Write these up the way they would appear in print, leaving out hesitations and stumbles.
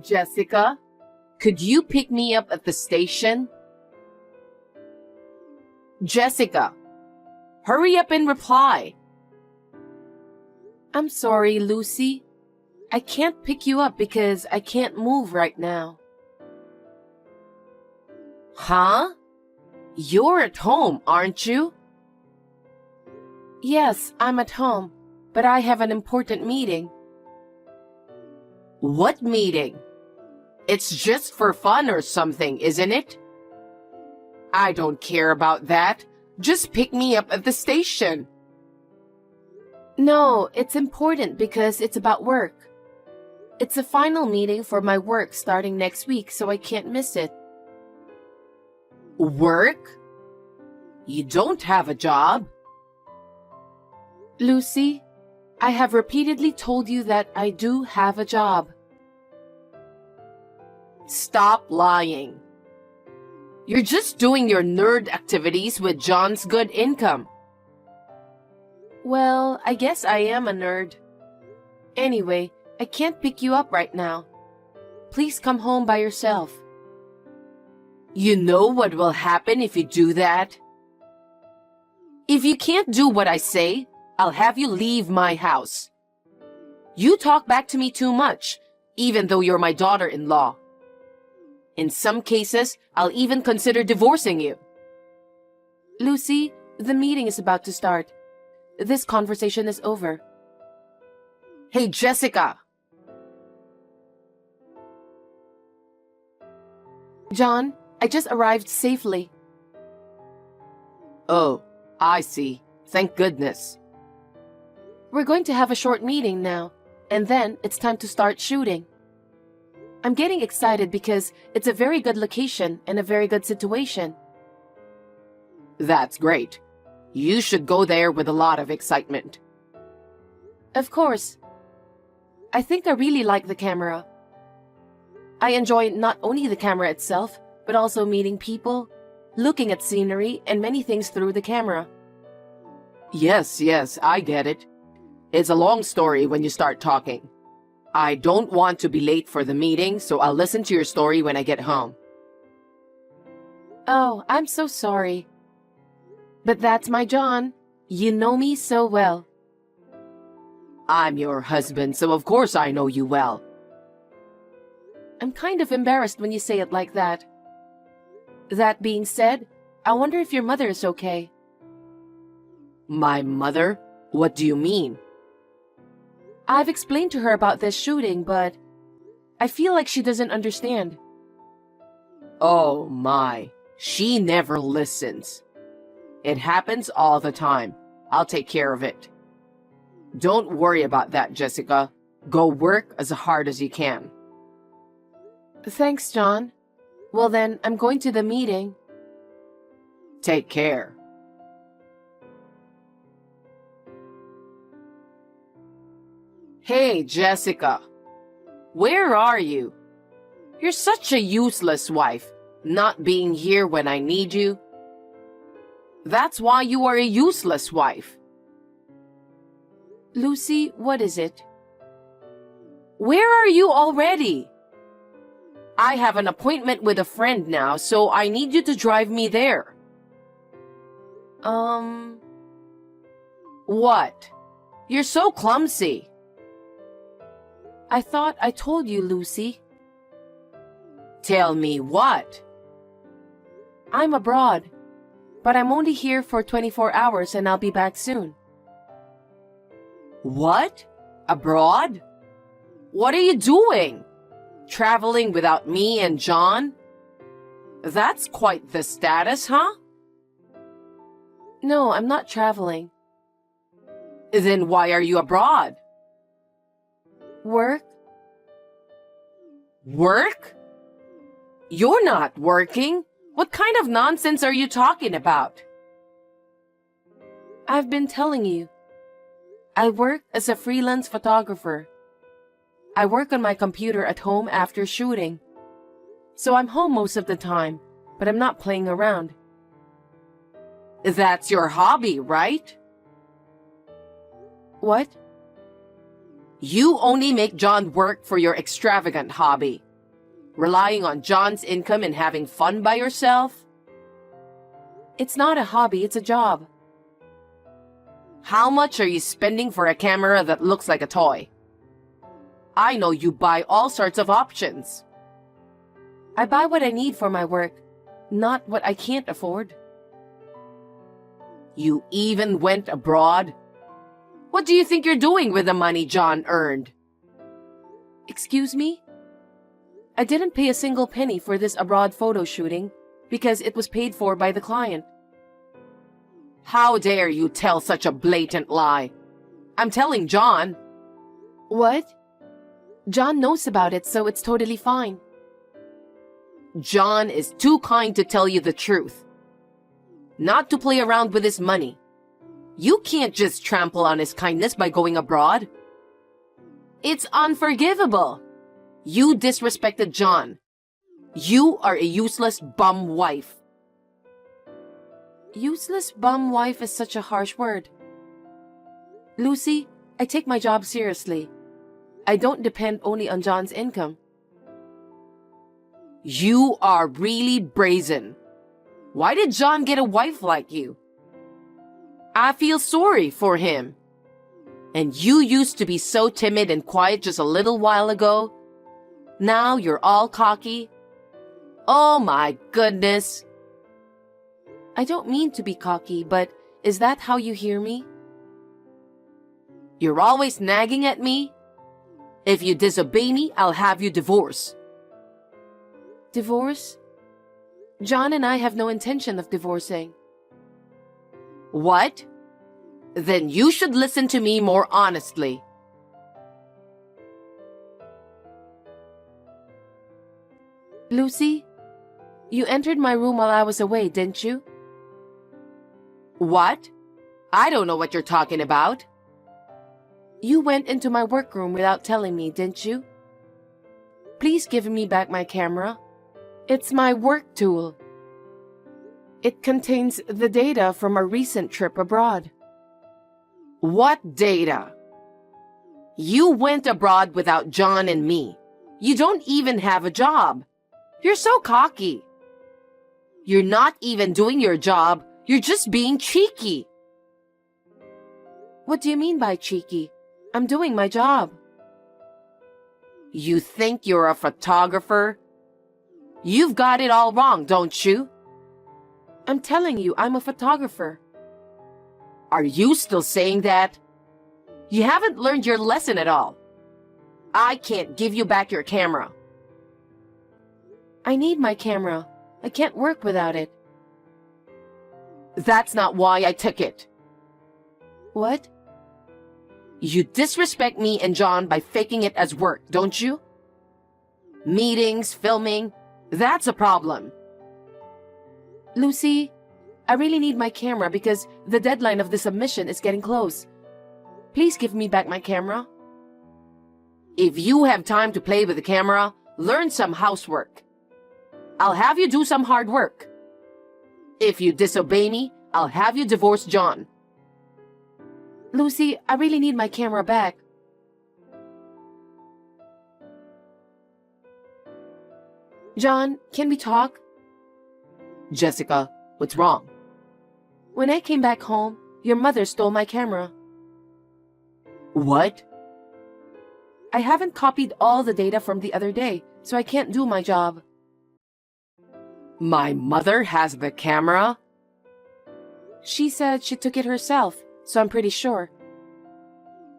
Jessica, could you pick me up at the station? Jessica, hurry up and reply. I'm sorry, Lucy. I can't pick you up because I can't move right now. Huh? You're at home, aren't you? Yes, I'm at home, but I have an important meeting. What meeting? It's just for fun or something, isn't it? I don't care about that. Just pick me up at the station. No, it's important because it's about work. It's a final meeting for my work starting next week, so I can't miss it. Work? You don't have a job? Lucy, I have repeatedly told you that I do have a job. Stop lying. You're just doing your nerd activities with John's good income. Well, I guess I am a nerd. Anyway, I can't pick you up right now. Please come home by yourself. You know what will happen if you do that? If you can't do what I say, I'll have you leave my house. You talk back to me too much, even though you're my daughter-in-law. In some cases, I'll even consider divorcing you. Lucy, the meeting is about to start. This conversation is over. Hey, Jessica! John, I just arrived safely. Oh, I see. Thank goodness. We're going to have a short meeting now, and then it's time to start shooting. I'm getting excited because it's a very good location and a very good situation. That's great. You should go there with a lot of excitement. Of course. I think I really like the camera. I enjoy not only the camera itself, but also meeting people, looking at scenery, and many things through the camera. Yes, I get it. It's a long story when you start talking. I don't want to be late for the meeting, so I'll listen to your story when I get home. Oh, I'm so sorry. But that's my John. You know me so well. I'm your husband, so of course I know you well. I'm kind of embarrassed when you say it like that. That being said, I wonder if your mother is okay. My mother? What do you mean? I've explained to her about this shooting, but I feel like she doesn't understand. Oh my, she never listens. It happens all the time. I'll take care of it. Don't worry about that, Jessica. Go work as hard as you can. Thanks, John. Well then, I'm going to the meeting. Take care. Hey, Jessica. Where are you? You're such a useless wife, not being here when I need you. That's why you are a useless wife. Lucy, what is it? Where are you already? I have an appointment with a friend now, so I need you to drive me there. What? You're so clumsy. I thought I told you, Lucy. Tell me what? I'm abroad, but I'm only here for 24 hours and I'll be back soon. What? Abroad? What are you doing? Traveling without me and John? That's quite the status, huh? No, I'm not traveling. Then why are you abroad? Work? Work? You're not working. What kind of nonsense are you talking about? I've been telling you. I work as a freelance photographer. I work on my computer at home after shooting. So I'm home most of the time, but I'm not playing around. That's your hobby, right? What? You only make John work for your extravagant hobby. relying on John's income and having fun by yourself? It's not a hobby, it's a job. How much are you spending for a camera that looks like a toy? I know you buy all sorts of options. I buy what I need for my work, not what I can't afford. You even went abroad? What do you think you're doing with the money John earned? Excuse me? I didn't pay a single penny for this abroad photo shooting because it was paid for by the client. How dare you tell such a blatant lie? I'm telling John. What? John knows about it, so it's totally fine. John is too kind to tell you the truth. Not to play around with his money. You can't just trample on his kindness by going abroad. It's unforgivable. You disrespected John. You are a useless bum wife. Useless bum wife is such a harsh word. Lucy, I take my job seriously. I don't depend only on John's income. You are really brazen. Why did John get a wife like you? I feel sorry for him. And you used to be so timid and quiet just a little while ago. Now you're all cocky. Oh my goodness. I don't mean to be cocky, but is that how you hear me? You're always nagging at me. If you disobey me, I'll have you divorced. Divorce? John and I have no intention of divorcing. What? Then you should listen to me more honestly. Lucy, you entered my room while I was away, didn't you? What? I don't know what you're talking about. You went into my workroom without telling me, didn't you? Please give me back my camera. It's my work tool. It contains the data from a recent trip abroad. What data? You went abroad without John and me. You don't even have a job. You're so cocky. You're not even doing your job. You're just being cheeky. What do you mean by cheeky? I'm doing my job. You think you're a photographer? You've got it all wrong, don't you? I'm telling you, I'm a photographer. Are you still saying that? You haven't learned your lesson at all. I can't give you back your camera. I need my camera. I can't work without it. That's not why I took it. What? You disrespect me and John by faking it as work, don't you? Meetings, filming, that's a problem. Lucy, I really need my camera because the deadline of the submission is getting close. Please give me back my camera. If you have time to play with the camera, learn some housework. I'll have you do some hard work. If you disobey me, I'll have you divorce John. Lucy, I really need my camera back. John, can we talk? Jessica, what's wrong? When I came back home, your mother stole my camera. What? I haven't copied all the data from the other day, so I can't do my job. My mother has the camera? She said she took it herself, so I'm pretty sure.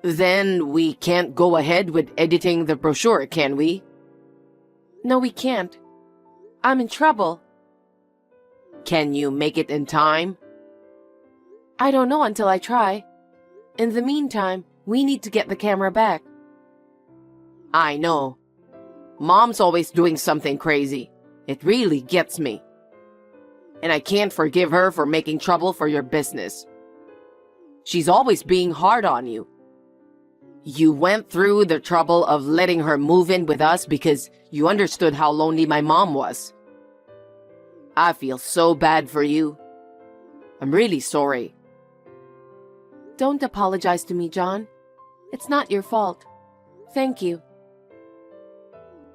Then we can't go ahead with editing the brochure, can we? No, we can't. I'm in trouble. Can you make it in time? I don't know until I try. In the meantime, we need to get the camera back. I know. Mom's always doing something crazy. It really gets me. And I can't forgive her for making trouble for your business. She's always being hard on you. You went through the trouble of letting her move in with us because you understood how lonely my mom was. I feel so bad for you. I'm really sorry. Don't apologize to me, John. It's not your fault. Thank you.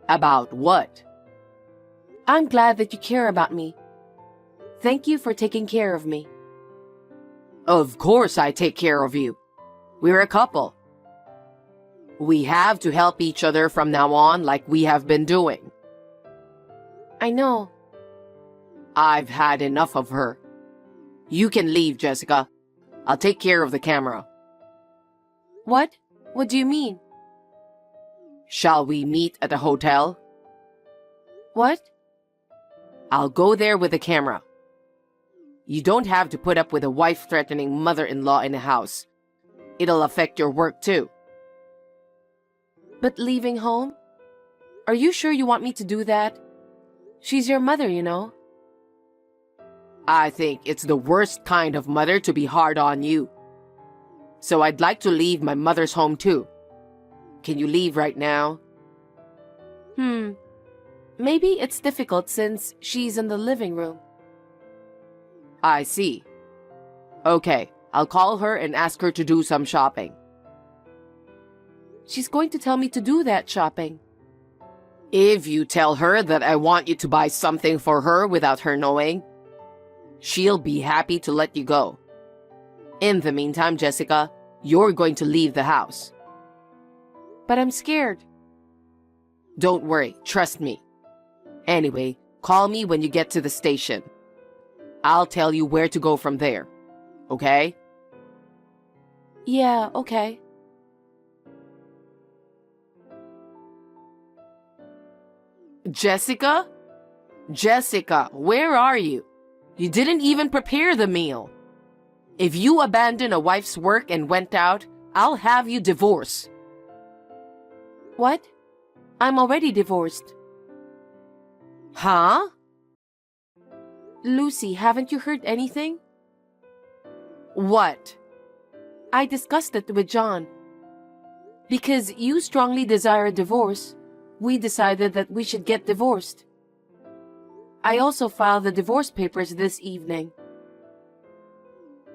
About what? I'm glad that you care about me. Thank you for taking care of me. Of course I take care of you. We're a couple. We have to help each other from now on like we have been doing. I know. I've had enough of her. You can leave, Jessica. I'll take care of the camera. What? What do you mean? Shall we meet at a hotel? What? I'll go there with the camera. You don't have to put up with a wife-threatening mother-in-law in the house. It'll affect your work too. But leaving home? Are you sure you want me to do that? She's your mother, you know. I think it's the worst kind of mother to be hard on you. So I'd like to leave my mother's home too. Can you leave right now? Maybe it's difficult since she's in the living room. I see. Okay, I'll call her and ask her to do some shopping. She's going to tell me to do that shopping. If you tell her that I want you to buy something for her without her knowing, she'll be happy to let you go. In the meantime, Jessica, you're going to leave the house. But I'm scared. Don't worry, trust me. Anyway, call me when you get to the station. I'll tell you where to go from there. Okay? Yeah, okay. Jessica? Jessica, where are you? You didn't even prepare the meal. If you abandon a wife's work and went out, I'll have you divorced. What? I'm already divorced. Huh? Lucy, haven't you heard anything? What? I discussed it with John. Because you strongly desire a divorce, we decided that we should get divorced. I also filed the divorce papers this evening.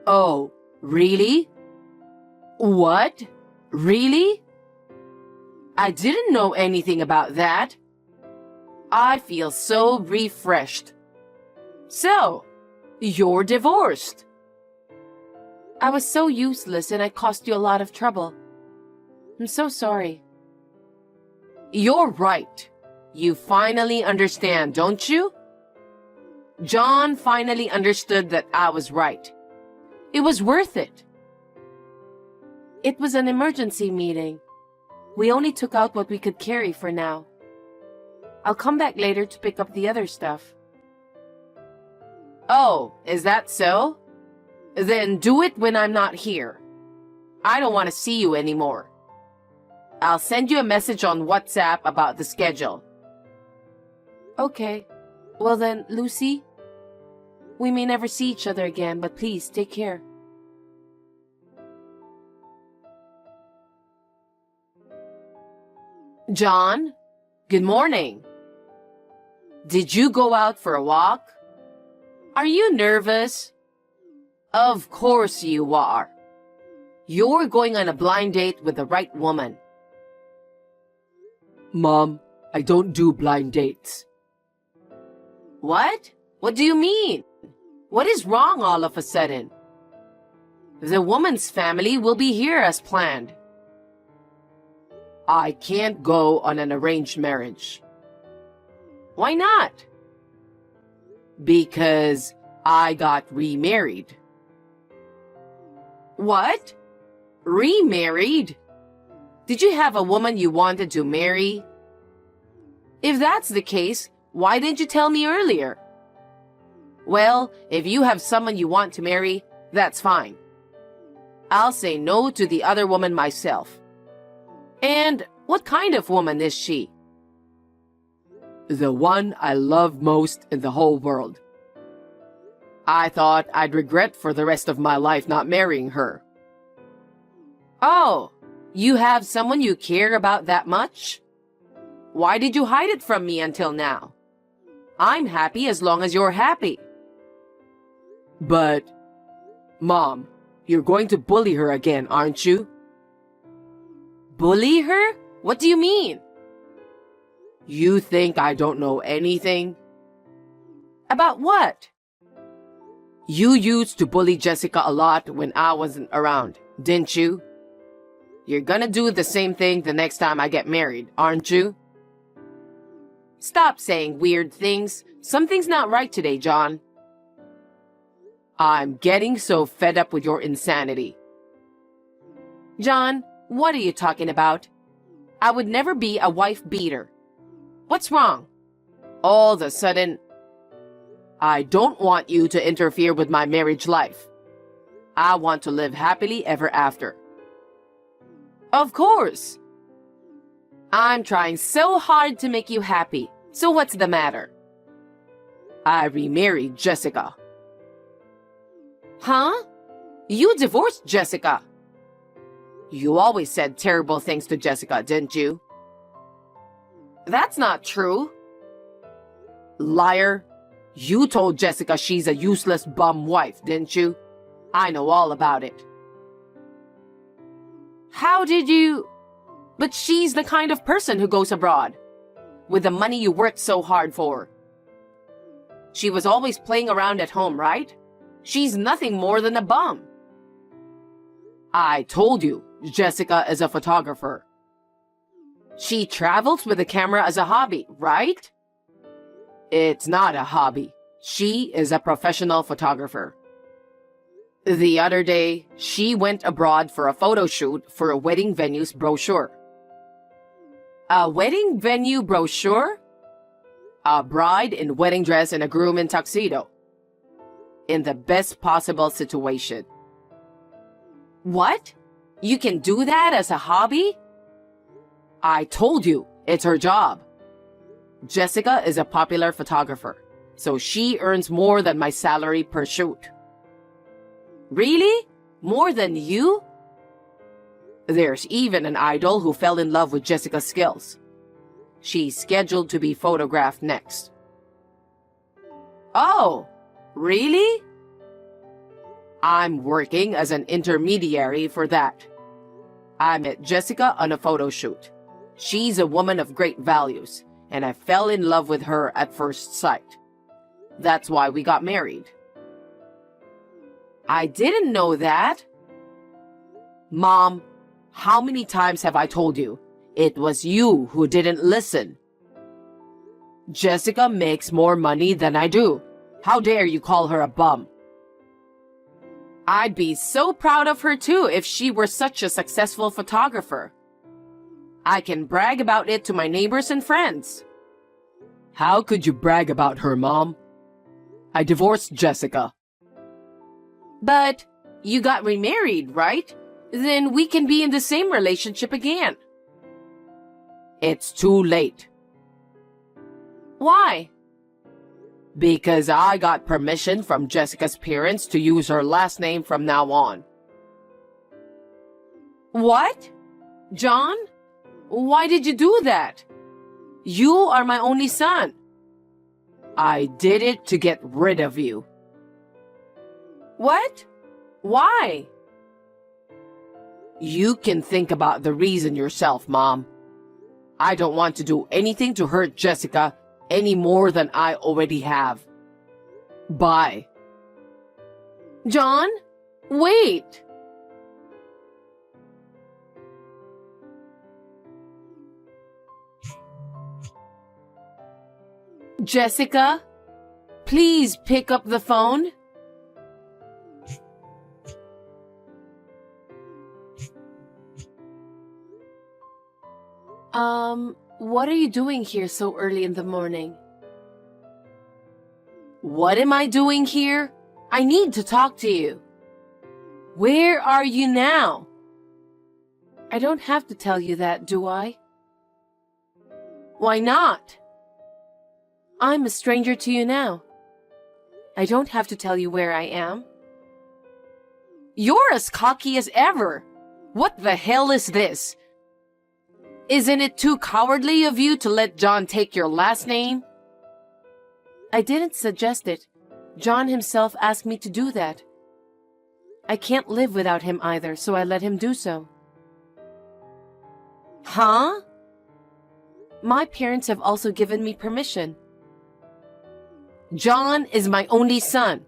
Oh, really? What? Really? I didn't know anything about that. I feel so refreshed. So, you're divorced. I was so useless and I caused you a lot of trouble. I'm so sorry. You're right. You finally understand, don't you? John finally understood that I was right. It was worth it. It was an emergency meeting. We only took out what we could carry for now. I'll come back later to pick up the other stuff. Oh, is that so? Then do it when I'm not here. I don't want to see you anymore. I'll send you a message on WhatsApp about the schedule. Okay. Well then, Lucy, we may never see each other again, but please take care. John, good morning. Did you go out for a walk? Are you nervous? Of course you are. You're going on a blind date with the right woman. Mom, I don't do blind dates. What? What do you mean? What is wrong all of a sudden? The woman's family will be here as planned. I can't go on an arranged marriage. Why not? Because I got remarried. What? Remarried? Did you have a woman you wanted to marry? If that's the case, why didn't you tell me earlier? Well, if you have someone you want to marry, that's fine. I'll say no to the other woman myself. And what kind of woman is she? The one I love most in the whole world. I thought I'd regret for the rest of my life not marrying her. Oh, you have someone you care about that much? Why did you hide it from me until now? I'm happy as long as you're happy. But, Mom, you're going to bully her again, aren't you? Bully her? What do you mean? You think I don't know anything? About what? You used to bully Jessica a lot when I wasn't around, didn't you? You're gonna do the same thing the next time I get married, aren't you? Stop saying weird things. Something's not right today, John. I'm getting so fed up with your insanity. John, what are you talking about? I would never be a wife beater. What's wrong? All of a sudden, I don't want you to interfere with my marriage life. I want to live happily ever after. Of course. I'm trying so hard to make you happy. So what's the matter? I remarried Jessica. Huh? You divorced Jessica. You always said terrible things to Jessica, didn't you? That's not true. Liar. You told Jessica she's a useless bum wife, didn't you? I know all about it. How did you... But she's the kind of person who goes abroad with the money you worked so hard for. She was always playing around at home, right? She's nothing more than a bum. I told you, Jessica is a photographer. She travels with a camera as a hobby, right? It's not a hobby. She is a professional photographer. The other day, she went abroad for a photo shoot for a wedding venue's brochure. A wedding venue brochure? A bride in wedding dress and a groom in tuxedo. In the best possible situation. What? You can do that as a hobby? I told you, it's her job. Jessica is a popular photographer, so she earns more than my salary per shoot. Really? More than you? There's even an idol who fell in love with Jessica's skills. She's scheduled to be photographed next. Oh, really? I'm working as an intermediary for that. I met Jessica on a photo shoot. She's a woman of great values, and I fell in love with her at first sight. That's why we got married. I didn't know that. Mom, how many times have I told you? It was you who didn't listen. Jessica makes more money than I do. How dare you call her a bum? I'd be so proud of her too if she were such a successful photographer. I can brag about it to my neighbors and friends. How could you brag about her, Mom? I divorced Jessica. But you got remarried, right? Then we can be in the same relationship again. It's too late. Why? Because I got permission from Jessica's parents to use her last name from now on. What? John? Why did you do that? You are my only son. I did it to get rid of you. What? Why? You can think about the reason yourself, Mom. I don't want to do anything to hurt Jessica any more than I already have. Bye. John, wait. Jessica, please pick up the phone. What are you doing here so early in the morning? What am I doing here? I need to talk to you. Where are you now? I don't have to tell you that, do I? Why not? I'm a stranger to you now. I don't have to tell you where I am. You're as cocky as ever. What the hell is this? Isn't it too cowardly of you to let John take your last name? I didn't suggest it. John himself asked me to do that. I can't live without him either, so I let him do so. Huh? My parents have also given me permission. John is my only son.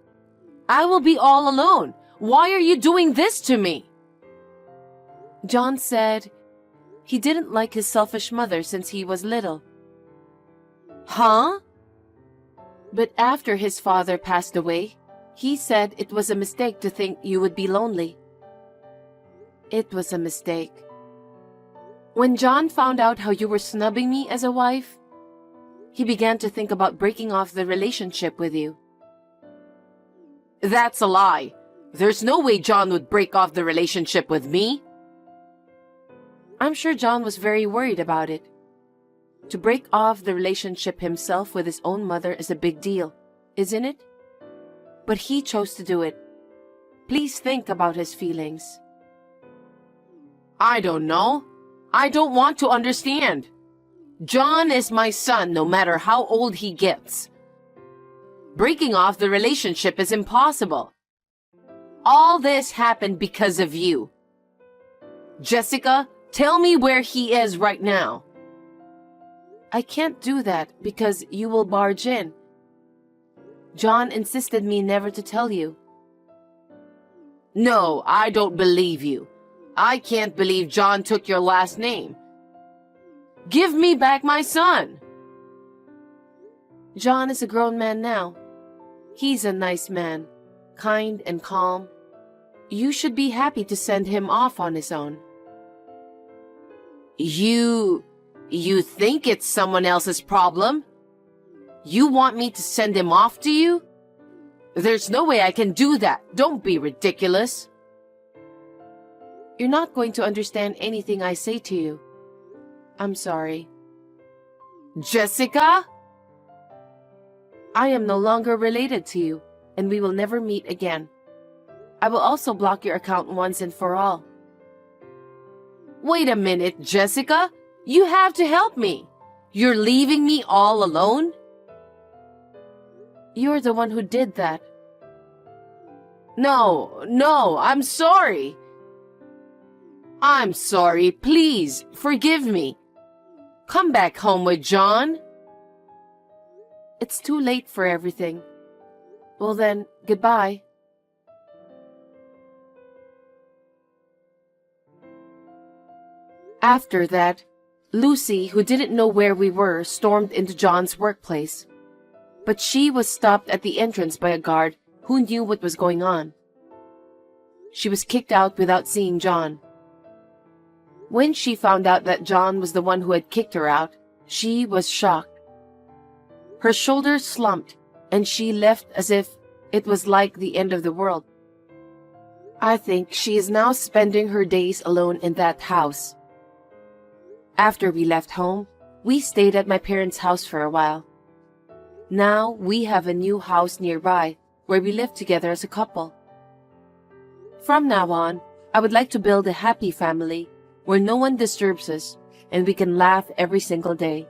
I will be all alone. Why are you doing this to me? John said he didn't like his selfish mother since he was little. Huh? But after his father passed away, he said it was a mistake to think you would be lonely. It was a mistake. When John found out how you were snubbing me as a wife, he began to think about breaking off the relationship with you. That's a lie. There's no way John would break off the relationship with me. I'm sure John was very worried about it. To break off the relationship himself with his own mother is a big deal, isn't it? But he chose to do it. Please think about his feelings. I don't know. I don't want to understand. John is my son no matter how old he gets. Breaking off the relationship is impossible. All this happened because of you. Jessica, tell me where he is right now. I can't do that because you will barge in. John insisted me never to tell you. No, I don't believe you. I can't believe John took your last name. Give me back my son. John is a grown man now. He's a nice man, kind and calm. You should be happy to send him off on his own. You think it's someone else's problem? You want me to send him off to you? There's no way I can do that. Don't be ridiculous. You're not going to understand anything I say to you. I'm sorry. Jessica? I am no longer related to you, and we will never meet again. I will also block your account once and for all. Wait a minute, Jessica. You have to help me. You're leaving me all alone? You're the one who did that. No, I'm sorry. I'm sorry. Please, forgive me. Come back home with John. It's too late for everything. Well then, goodbye. After that, Lucy, who didn't know where we were, stormed into John's workplace. But she was stopped at the entrance by a guard who knew what was going on. She was kicked out without seeing John. When she found out that John was the one who had kicked her out, she was shocked. Her shoulders slumped, and she left as if it was like the end of the world. I think she is now spending her days alone in that house. After we left home, we stayed at my parents' house for a while. Now we have a new house nearby where we live together as a couple. From now on, I would like to build a happy family where no one disturbs us and we can laugh every single day.